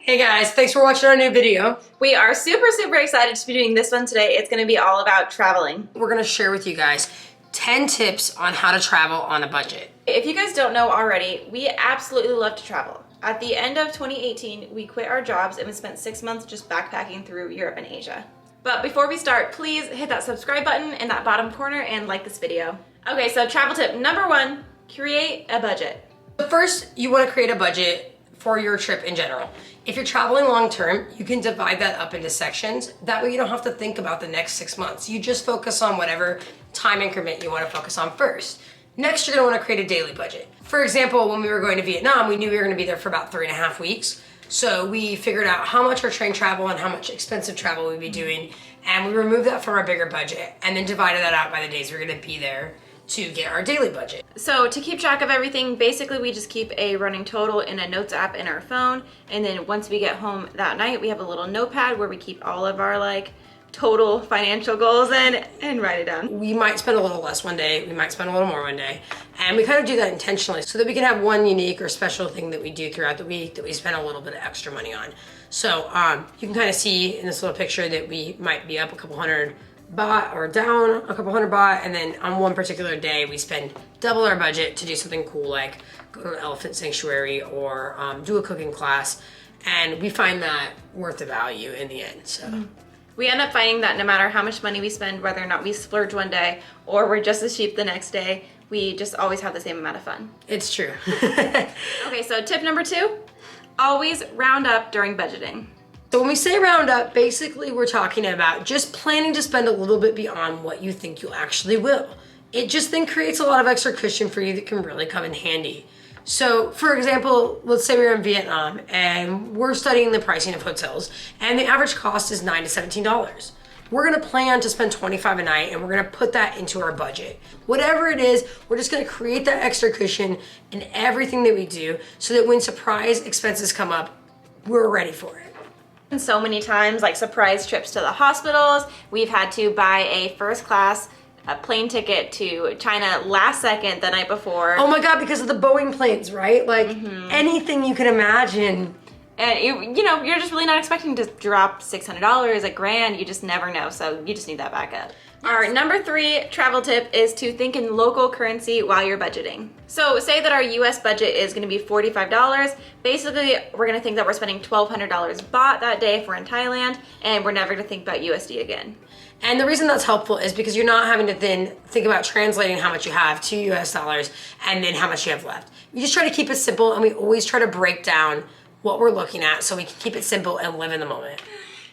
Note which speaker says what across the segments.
Speaker 1: Hey guys, thanks for watching our new video.
Speaker 2: We are super excited to be doing this one today. It's going to be all about traveling.
Speaker 1: We're going to share with you guys 10 tips on how to travel on a budget.
Speaker 2: If you guys don't know already, we absolutely love to travel. At the end of 2018, we quit our jobs and we spent 6 months just backpacking through Europe and Asia. But before we start, please hit that subscribe button in that bottom corner and like this video. Okay, so travel tip number 1, create a budget.
Speaker 1: First, you want to create a budget for your trip in general. If you're traveling long term, you can divide that up into sections. That way you don't have to think about the next 6 months. You just focus on whatever time increment you want to focus on first. Next, you're going to want to create a daily budget. For example, when we were going to Vietnam, we knew we were going to be there for about 3.5 weeks. So we figured out how much our train travel and how much expensive travel we'd be doing. And we removed that from our bigger budget and then divided that out by the days we were going to be there to get our daily budget.
Speaker 2: So to keep track of everything, basically we just keep a running total in a notes app in our phone. And then once we get home that night, we have a little notepad where we keep all of our total financial goals in and write it down.
Speaker 1: We might spend a little less one day, we might spend a little more one day. And we kind of do that intentionally so that we can have one unique or special thing that we do throughout the week that we spend a little bit of extra money on. So you can kind of see in this little picture that we might be up a couple hundred baht or down a couple hundred baht, and then on one particular day we spend double our budget to do something cool like go to an elephant sanctuary or do a cooking class, and we find that worth the value in the end. So
Speaker 2: we end up finding that no matter how much money we spend, whether or not we splurge one day or we're just as cheap the next day, we just always have the same amount of fun.
Speaker 1: It's true.
Speaker 2: Okay, so tip number 2, always round up during budgeting.
Speaker 1: So when we say round up, basically we're talking about just planning to spend a little bit beyond what you think you actually will. It just then creates a lot of extra cushion for you that can really come in handy. So for example, let's say we're in Vietnam and we're studying the pricing of hotels and the average cost is $9 to $17. We're gonna plan to spend $25 a night and we're gonna put that into our budget. Whatever it is, we're just gonna create that extra cushion in everything that we do so that when surprise expenses come up, we're ready for it.
Speaker 2: So many times, like surprise trips to the hospitals. We've had to buy a first class plane ticket to China last second the night before.
Speaker 1: Oh my God, because of the Boeing planes, right? Like anything you can imagine.
Speaker 2: And you're just really not expecting to drop $600, $1,000. You just never know. So you just need that backup. Our number 3 travel tip is to think in local currency while you're budgeting. So say that our US budget is gonna be $45. Basically, we're gonna think that we're spending $1,200 baht that day if we're in Thailand, and we're never gonna think about USD again.
Speaker 1: And the reason that's helpful is because you're not having to then think about translating how much you have to US dollars and then how much you have left. We just try to keep it simple, and we always try to break down what we're looking at so we can keep it simple and live in the moment.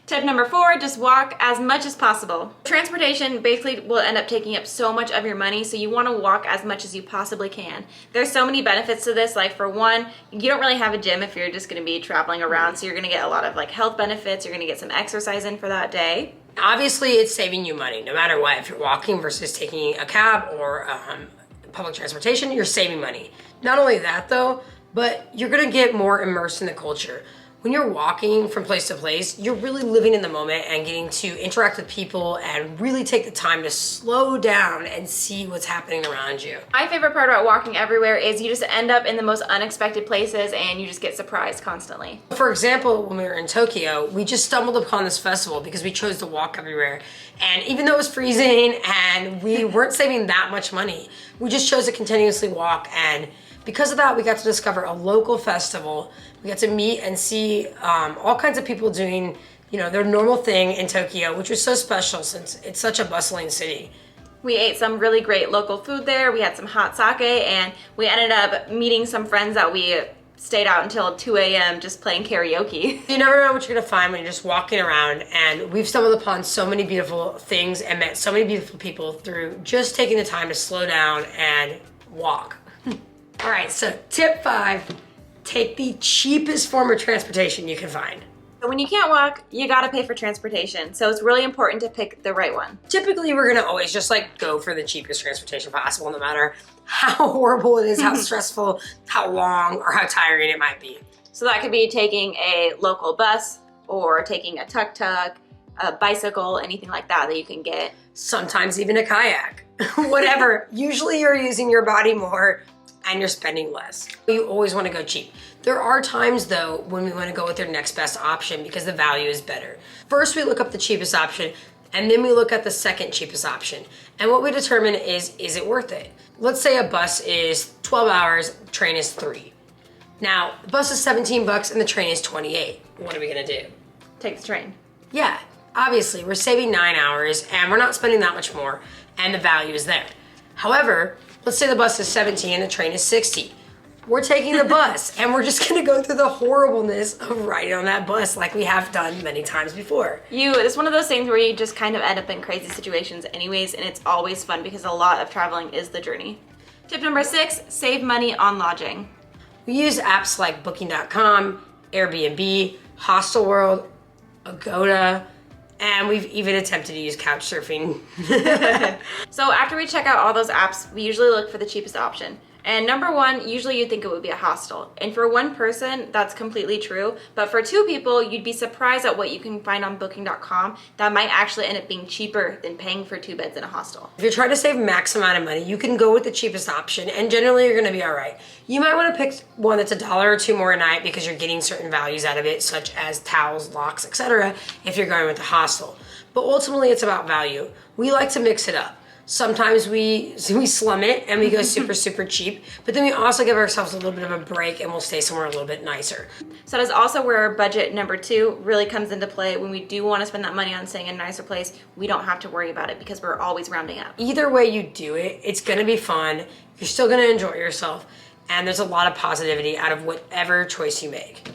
Speaker 2: Tip number 4, just walk as much as possible. Transportation basically will end up taking up so much of your money, so you want to walk as much as you possibly can. There's so many benefits to this. Like for one, you don't really have a gym if you're just going to be traveling around, so you're going to get a lot of health benefits. You're going to get some exercise in for that day.
Speaker 1: Obviously, it's saving you money no matter what. If you're walking versus taking a cab or public transportation, you're saving money. Not only that though, but you're going to get more immersed in the culture. When you're walking from place to place, you're really living in the moment and getting to interact with people and really take the time to slow down and see what's happening around you.
Speaker 2: My favorite part about walking everywhere is you just end up in the most unexpected places and you just get surprised constantly.
Speaker 1: For example, when we were in Tokyo, we just stumbled upon this festival because we chose to walk everywhere. And even though it was freezing and we weren't saving that much money, we just chose to continuously walk, and because of that, we got to discover a local festival. We got to meet and see all kinds of people doing, their normal thing in Tokyo, which was so special since it's such a bustling city.
Speaker 2: We ate some really great local food there. We had some hot sake, and we ended up meeting some friends that we stayed out until 2 a.m. just playing karaoke.
Speaker 1: You never know what you're gonna find when you're just walking around, and we've stumbled upon so many beautiful things and met so many beautiful people through just taking the time to slow down and walk. All right, so tip 5, take the cheapest form of transportation you can find.
Speaker 2: So when you can't walk, you gotta pay for transportation. So it's really important to pick the right one.
Speaker 1: Typically, we're gonna always just go for the cheapest transportation possible, no matter how horrible it is, how stressful, how long, or how tiring it might be.
Speaker 2: So that could be taking a local bus or taking a tuk-tuk, a bicycle, anything like that you can get.
Speaker 1: Sometimes even a kayak, whatever. Usually you're using your body more and you're spending less. You always want to go cheap. There are times though when we want to go with your next best option because the value is better. First we look up the cheapest option, and then we look at the second cheapest option. And what we determine is it worth it? Let's say a bus is 12 hours, train is 3. Now, the bus is 17 bucks and the train is 28. What are we gonna do?
Speaker 2: Take the train.
Speaker 1: Yeah, obviously we're saving 9 hours and we're not spending that much more and the value is there. However, let's say the bus is 17 and the train is 60. We're taking the bus and we're just gonna go through the horribleness of riding on that bus like we have done many times before.
Speaker 2: It's one of those things where you just kind of end up in crazy situations anyways, and it's always fun because a lot of traveling is the journey. Tip number 6, save money on lodging.
Speaker 1: We use apps like Booking.com, Airbnb, Hostel World, Agoda, and we've even attempted to use couch surfing.
Speaker 2: So after we check out all those apps, we usually look for the cheapest option. And number 1, usually you'd think it would be a hostel. And for one person, that's completely true. But for 2 people, you'd be surprised at what you can find on Booking.com that might actually end up being cheaper than paying for 2 beds in a hostel.
Speaker 1: If you're trying to save max amount of money, you can go with the cheapest option and generally you're gonna be all right. You might wanna pick one that's $1 or 2 more a night because you're getting certain values out of it, such as towels, locks, etc. if you're going with the hostel. But ultimately it's about value. We like to mix it up. Sometimes we slum it and we go super cheap, but then we also give ourselves a little bit of a break and we'll stay somewhere a little bit nicer.
Speaker 2: So that is also where budget number 2 really comes into play. When we do want to spend that money on staying in a nicer place, we don't have to worry about it because we're always rounding up.
Speaker 1: Either way you do it, it's gonna be fun, you're still gonna enjoy yourself, and there's a lot of positivity out of whatever choice you make.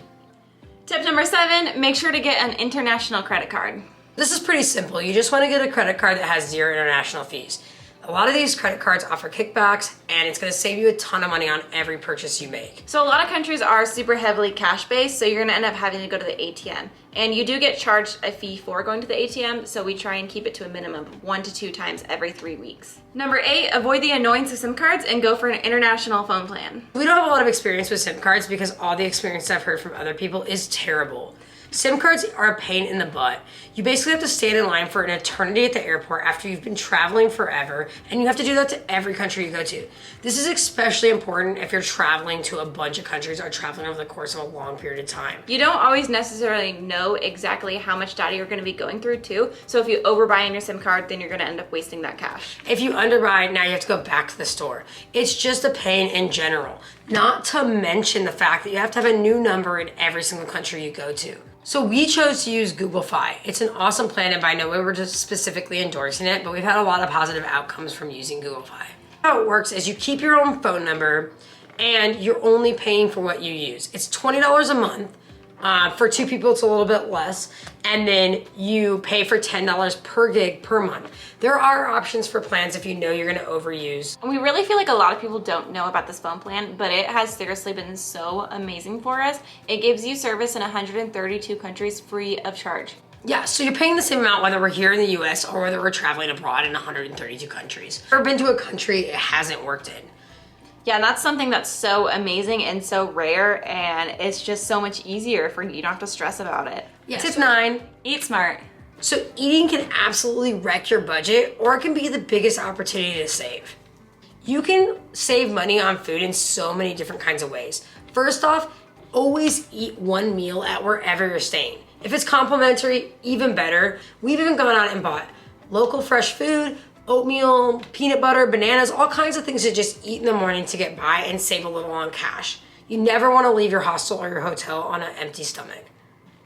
Speaker 2: Tip number 7, make sure to get an international credit card.
Speaker 1: This is pretty simple. You just want to get a credit card that has 0 international fees. A lot of these credit cards offer kickbacks and it's going to save you a ton of money on every purchase you make.
Speaker 2: So a lot of countries are super heavily cash based, so you're going to end up having to go to the ATM. And you do get charged a fee for going to the ATM, so we try and keep it to a minimum of 1 to 2 times every 3 weeks. Number 8, avoid the annoyance of SIM cards and go for an international phone plan.
Speaker 1: We don't have a lot of experience with SIM cards because all the experience I've heard from other people is terrible. SIM cards are a pain in the butt. You basically have to stand in line for an eternity at the airport after you've been traveling forever, and you have to do that to every country you go to. This is especially important if you're traveling to a bunch of countries or traveling over the course of a long period of time.
Speaker 2: You don't always necessarily know exactly how much data you're going to be going through too, so if you overbuy on your SIM card, then you're going to end up wasting that cash.
Speaker 1: If you underbuy, now you have to go back to the store. It's just a pain in general, not to mention the fact that you have to have a new number in every single country you go to. So we chose to use Google Fi. It's an awesome plan, and by no way we're just specifically endorsing it, but we've had a lot of positive outcomes from using Google Fi. How it works is you keep your own phone number and you're only paying for what you use. It's $20 a month. For 2 people, it's a little bit less. And then you pay for $10 per gig per month. There are options for plans if you know you're gonna overuse.
Speaker 2: And we really feel like a lot of people don't know about this phone plan, but it has seriously been so amazing for us. It gives you service in 132 countries free of charge.
Speaker 1: Yeah, so you're paying the same amount whether we're here in the US or whether we're traveling abroad in 132 countries. I've never been to a country it hasn't worked in.
Speaker 2: Yeah, and that's something that's so amazing and so rare, and it's just so much easier for you. You don't have to stress about it.
Speaker 1: Yeah. Tip 9.
Speaker 2: Eat smart.
Speaker 1: So eating can absolutely wreck your budget, or it can be the biggest opportunity to save. You can save money on food in so many different kinds of ways. First off, always eat one meal at wherever you're staying. If it's complimentary, even better. We've even gone out and bought local fresh food, oatmeal, peanut butter, bananas, all kinds of things to just eat in the morning to get by and save a little on cash. You never want to leave your hostel or your hotel on an empty stomach.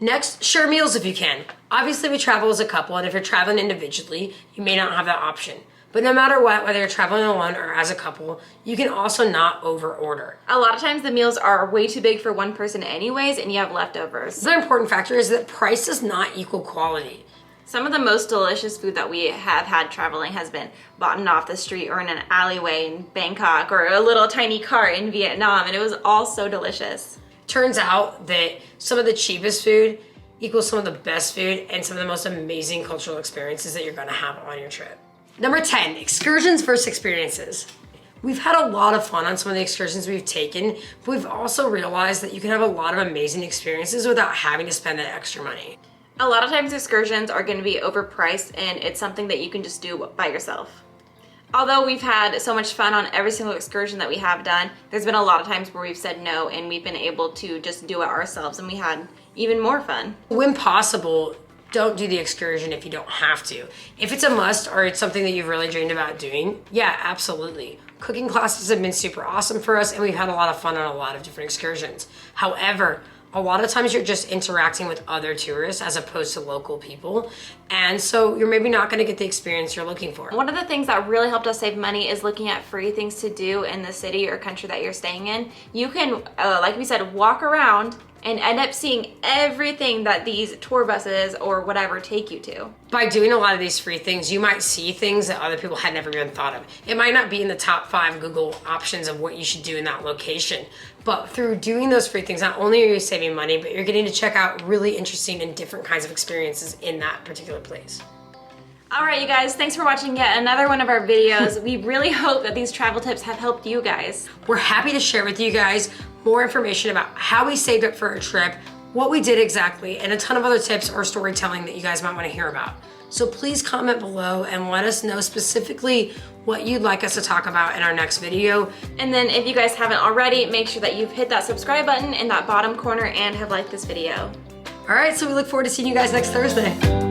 Speaker 1: Next, share meals if you can. Obviously we travel as a couple, and if you're traveling individually, you may not have that option. But no matter what, whether you're traveling alone or as a couple, you can also not over order.
Speaker 2: A lot of times the meals are way too big for one person anyways, and you have leftovers.
Speaker 1: Another important factor is that price does not equal quality.
Speaker 2: Some of the most delicious food that we have had traveling has been bought off the street or in an alleyway in Bangkok or a little tiny cart in Vietnam, and it was all so delicious.
Speaker 1: Turns out that some of the cheapest food equals some of the best food and some of the most amazing cultural experiences that you're gonna have on your trip. Number 10, excursions versus experiences. We've had a lot of fun on some of the excursions we've taken, but we've also realized that you can have a lot of amazing experiences without having to spend that extra money.
Speaker 2: A lot of times excursions are going to be overpriced, and it's something that you can just do by yourself. Although we've had so much fun on every single excursion that we have done, there's been a lot of times where we've said no and we've been able to just do it ourselves, and we had even more fun.
Speaker 1: When possible, don't do the excursion if you don't have to. If it's a must or it's something that you've really dreamed about doing, yeah, absolutely. Cooking classes have been super awesome for us, and we've had a lot of fun on a lot of different excursions. However, a lot of times you're just interacting with other tourists as opposed to local people. And so you're maybe not gonna get the experience you're looking for.
Speaker 2: One of the things that really helped us save money is looking at free things to do in the city or country that you're staying in. You can, like we said, walk around and end up seeing everything that these tour buses or whatever take you to.
Speaker 1: By doing a lot of these free things, you might see things that other people had never even thought of. It might not be in the top 5 Google options of what you should do in that location, but through doing those free things, not only are you saving money, but you're getting to check out really interesting and different kinds of experiences in that particular place.
Speaker 2: All right, you guys, thanks for watching yet another one of our videos. We really hope that these travel tips have helped you guys.
Speaker 1: We're happy to share with you guys more information about how we saved up for a trip, what we did exactly, and a ton of other tips or storytelling that you guys might want to hear about. So please comment below and let us know specifically what you'd like us to talk about in our next video.
Speaker 2: And then if you guys haven't already, make sure that you've hit that subscribe button in that bottom corner and have liked this video.
Speaker 1: All right, so we look forward to seeing you guys next Thursday.